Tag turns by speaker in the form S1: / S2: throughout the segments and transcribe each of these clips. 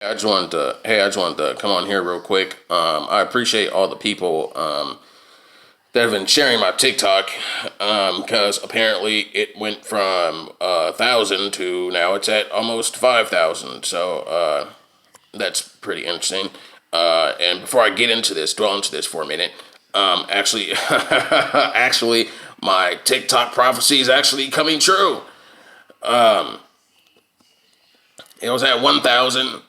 S1: I just wanted to come on here real quick. I appreciate all the people that have been sharing my TikTok because apparently it went from 1,000 to now it's at almost 5,000. So that's pretty interesting. And before I get into this, dwell into this for a minute. Actually, my TikTok prophecy is actually coming true. It was at 1,000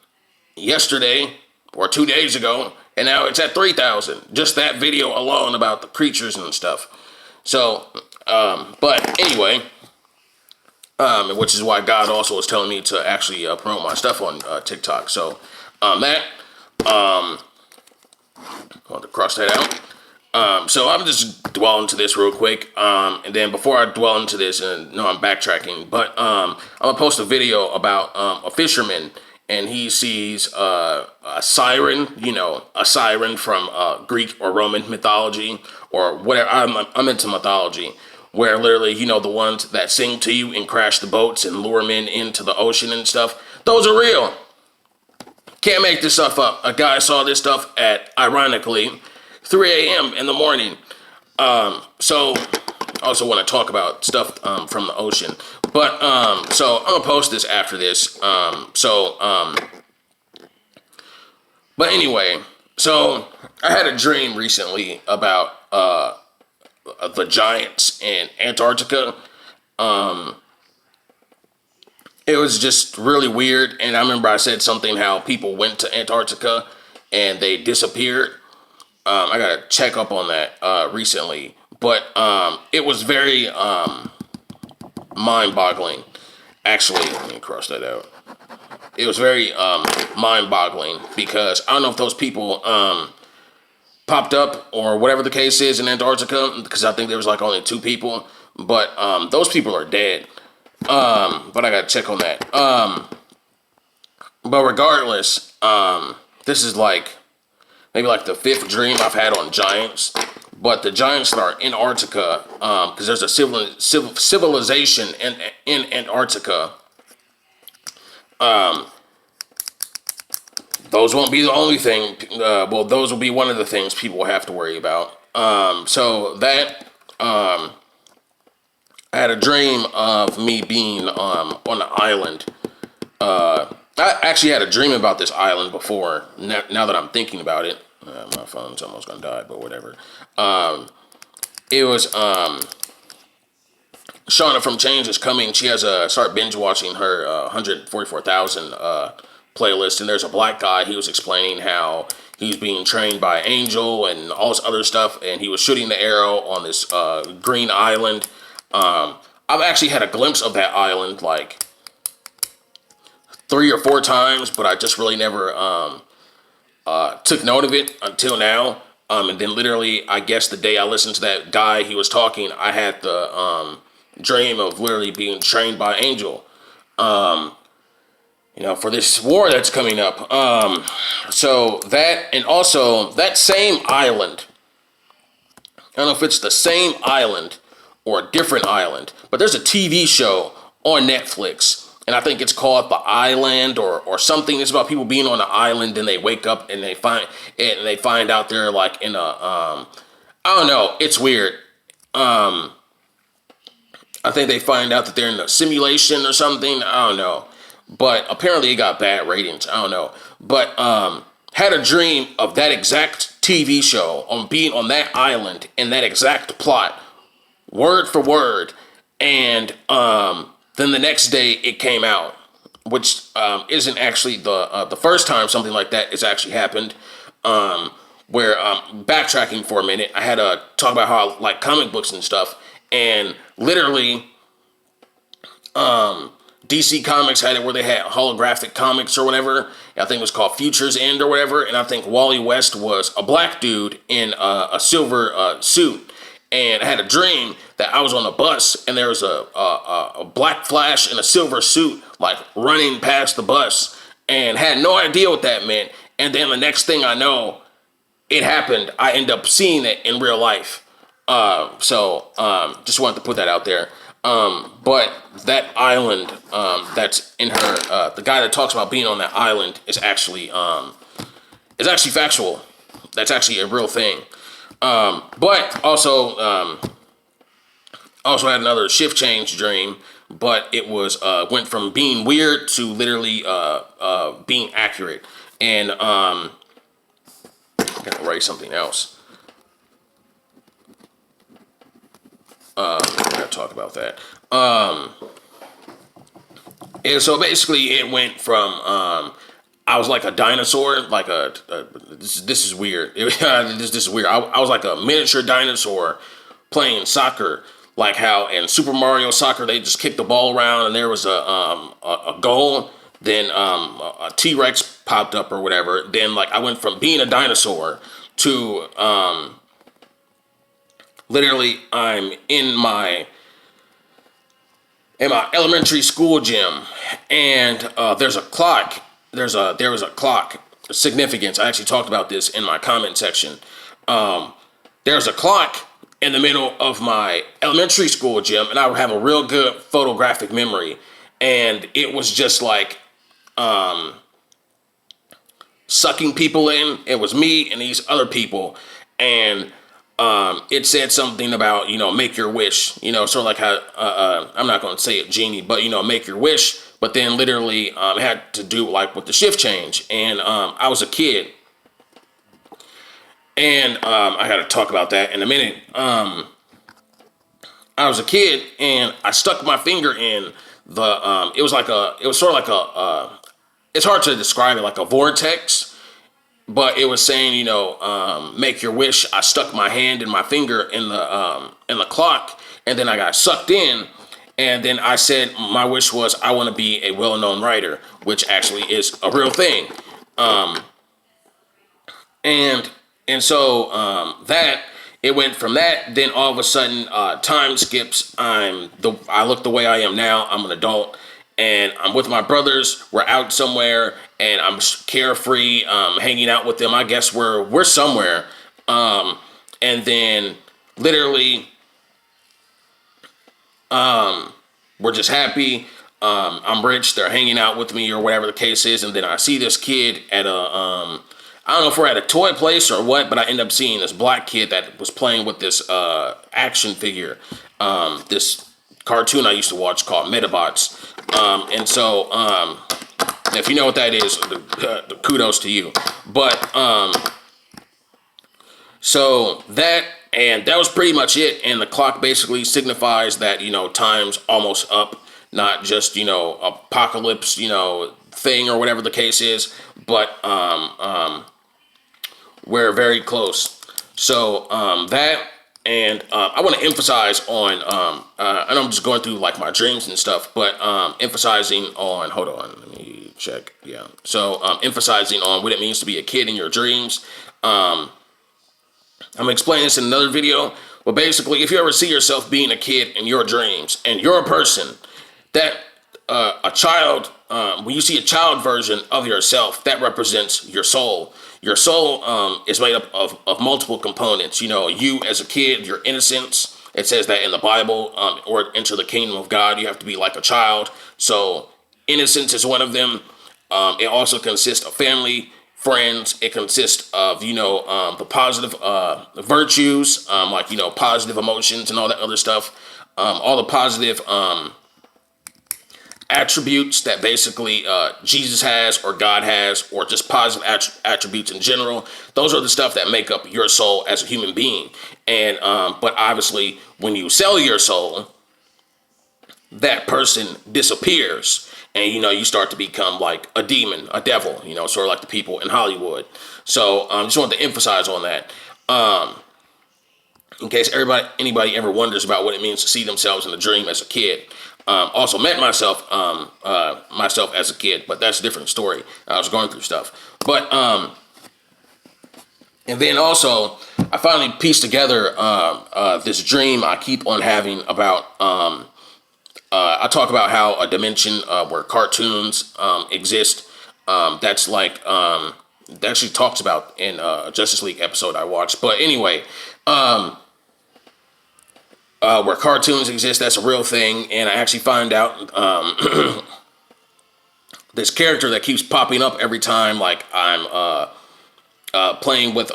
S1: yesterday or 2 days ago, and now it's at 3,000. Just that video alone about the creatures and stuff. So, but anyway, which is why God also was telling me to actually promote my stuff on TikTok. So, I want to cross that out. So I'm just dwelling into this real quick. And then before I dwell into this, and no, I'm backtracking, but I'm gonna post a video about a fisherman, and he sees a siren, a siren from Greek or Roman mythology or whatever. I'm into mythology, where literally, the ones that sing to you and crash the boats and lure men into the ocean and stuff. Those are real. Can't make this stuff up. A guy saw this stuff at, ironically, 3 a.m. in the morning. So I also want to talk about stuff from the ocean. But so I'm gonna post this after this. But anyway, so I had a dream recently about the giants in Antarctica. It was just really weird, and I remember I said something how people went to Antarctica and they disappeared. I gotta check up on that recently, but it was very mind-boggling. Actually, let me cross that out. It was very mind-boggling because I don't know if those people popped up or whatever the case is in Antarctica, because I think there was like only 2 people, but those people are dead. But I gotta check on that. But regardless, this is like maybe like the 5th dream I've had on giants. But the giants that are in Antarctica, because there's a civilization in Antarctica. Those won't be the only thing. Well, those will be one of the things people will have to worry about. So that I had a dream of me being on an island. I actually had a dream about this island before. Now that I'm thinking about it, my phone's almost gonna die, but whatever. It was Shauna from Change is coming. She has start binge watching her 144,000 playlist, and there's a black guy. He was explaining how he's being trained by Angel and all this other stuff, and he was shooting the arrow on this green island. I've actually had a glimpse of that island like 3 or 4 times, but I just really never took note of it until now. And then literally, I guess the day I listened to that guy, he was talking, I had the dream of literally being trained by Angel. For this war that's coming up. So that, and also that same island, I don't know if it's the same island or a different island, but there's a TV show on Netflix, and I think it's called The Island or something. It's about people being on an island and they wake up and they find out they're like in a I don't know. It's weird. I think they find out that they're in a simulation or something. I don't know, but apparently it got bad ratings. I don't know, but had a dream of that exact TV show on being on that island and that exact plot, word for word, and then the next day it came out, which isn't actually the first time something like that has actually happened. Where backtracking for a minute, I had to talk about how I like comic books and stuff, and literally, DC Comics had it where they had holographic comics or whatever. I think it was called Future's End or whatever, and I think Wally West was a black dude in a silver suit. And I had a dream that I was on a bus and there was a black Flash in a silver suit like running past the bus, and had no idea what that meant. And then the next thing I know, it happened. I end up seeing it in real life. So just wanted to put that out there. But that island, that's in her, the guy that talks about being on that island is actually factual. That's actually a real thing. But also had another shift change dream, but it was went from being weird to literally being accurate. And I gotta write something else. I gotta talk about that. And so basically, it went from I was like a dinosaur, like this is weird. This is weird. I was like a miniature dinosaur playing soccer, like how in Super Mario Soccer they just kicked the ball around and there was a goal. Then a T-Rex popped up or whatever. Then like I went from being a dinosaur to literally I'm in my elementary school gym, and there's a clock. There was a clock significance. I actually talked about this in my comment section. There's a clock in the middle of my elementary school gym, and I would have a real good photographic memory. And it was just like sucking people in. It was me and these other people, and it said something about, make your wish, sort of like how, I'm not going to say it genie, but, make your wish. But then literally it had to do like with the shift change. And I was a kid. And I got to talk about that in a minute. I was a kid and I stuck my finger in it was sort of like it's hard to describe it, like a vortex. But it was saying, make your wish. I stuck my hand and my finger in the clock, and then I got sucked in. And then I said my wish was I want to be a well-known writer, which actually is a real thing. And so that it went from that. Then all of a sudden, time skips. I look the way I am now. I'm an adult. And I'm with my brothers. We're out somewhere, and I'm carefree, hanging out with them. I guess we're somewhere, and then literally, we're just happy. I'm rich. They're hanging out with me, or whatever the case is. And then I see this kid at I don't know if we're at a toy place or what, but I end up seeing this black kid that was playing with this action figure, this cartoon I used to watch called Metabots. And so, if you know what that is, the kudos to you. But, so that was pretty much it. And the clock basically signifies that, time's almost up, not just, apocalypse, thing or whatever the case is, but, we're very close. So, that. And I want to emphasize on, and I'm just going through like my dreams and stuff, but emphasizing on, hold on, let me check. Yeah. So emphasizing on what it means to be a kid in your dreams. I'm going to explain this in another video, but basically, if you ever see yourself being a kid in your dreams and you're a person that a child, when you see a child version of yourself, that represents your soul. Your soul is made up of multiple components. You as a kid, your innocence. It says that in the Bible, or enter the kingdom of God, you have to be like a child. So innocence is one of them. It also consists of family, friends. It consists of, the positive virtues, like, positive emotions and all that other stuff. All the positive attributes that basically Jesus has or God has, or just positive attributes in general. Those are the stuff that make up your soul as a human being. And but obviously, when you sell your soul, that person disappears, and you start to become like a demon, a devil. Sort of like the people in Hollywood. So just wanted to emphasize on that. In case anybody ever wonders about what it means to see themselves in a dream as a kid. Also met myself as a kid, but that's a different story. I was going through stuff, but and then also I finally pieced together this dream I keep on having about. I talk about how a dimension where cartoons exist. That's like that actually talks about in a Justice League episode I watched. But anyway. where cartoons exist. That's a real thing. And I actually find out this character that keeps popping up every time, like I'm playing with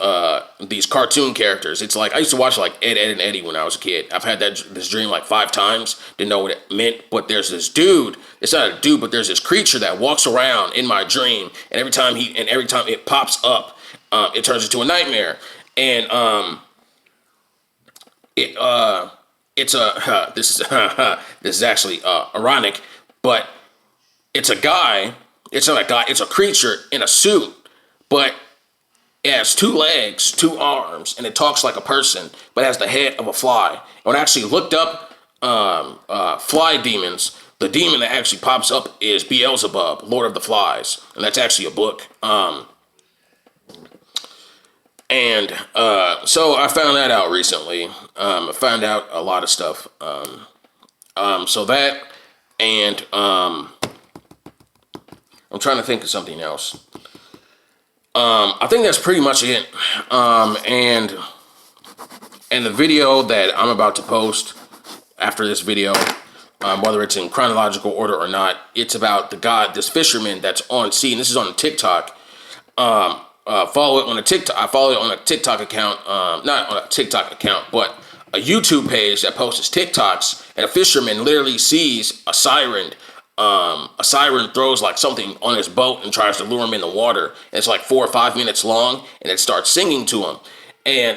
S1: these cartoon characters. It's like I used to watch like Ed, Ed, and Eddie when I was a kid. I've had this dream like 5 times. Didn't know what it meant, but there's this dude. It's not a dude, but there's this creature that walks around in my dream, and every time it pops up, it turns into a nightmare. And it's a this is this is actually ironic, but it's a guy. It's not a guy. It's a creature in a suit, but it has 2 legs, 2 arms, and it talks like a person, but has the head of a fly. And when I actually looked up fly demons, the demon that actually pops up is Beelzebub, Lord of the Flies, and that's actually a book. So I found that out recently. I found out a lot of stuff. So that, and I'm trying to think of something else. I think that's pretty much it. And the video that I'm about to post after this video, whether it's in chronological order or not, it's about this fisherman that's on sea, and this is on TikTok. Follow it on a TikTok. I follow it on a TikTok account, not on a TikTok account, but a YouTube page that posts TikToks, and a fisherman literally sees a siren. A siren throws like something on his boat and tries to lure him in the water. And it's like 4 or 5 minutes long, and it starts singing to him. And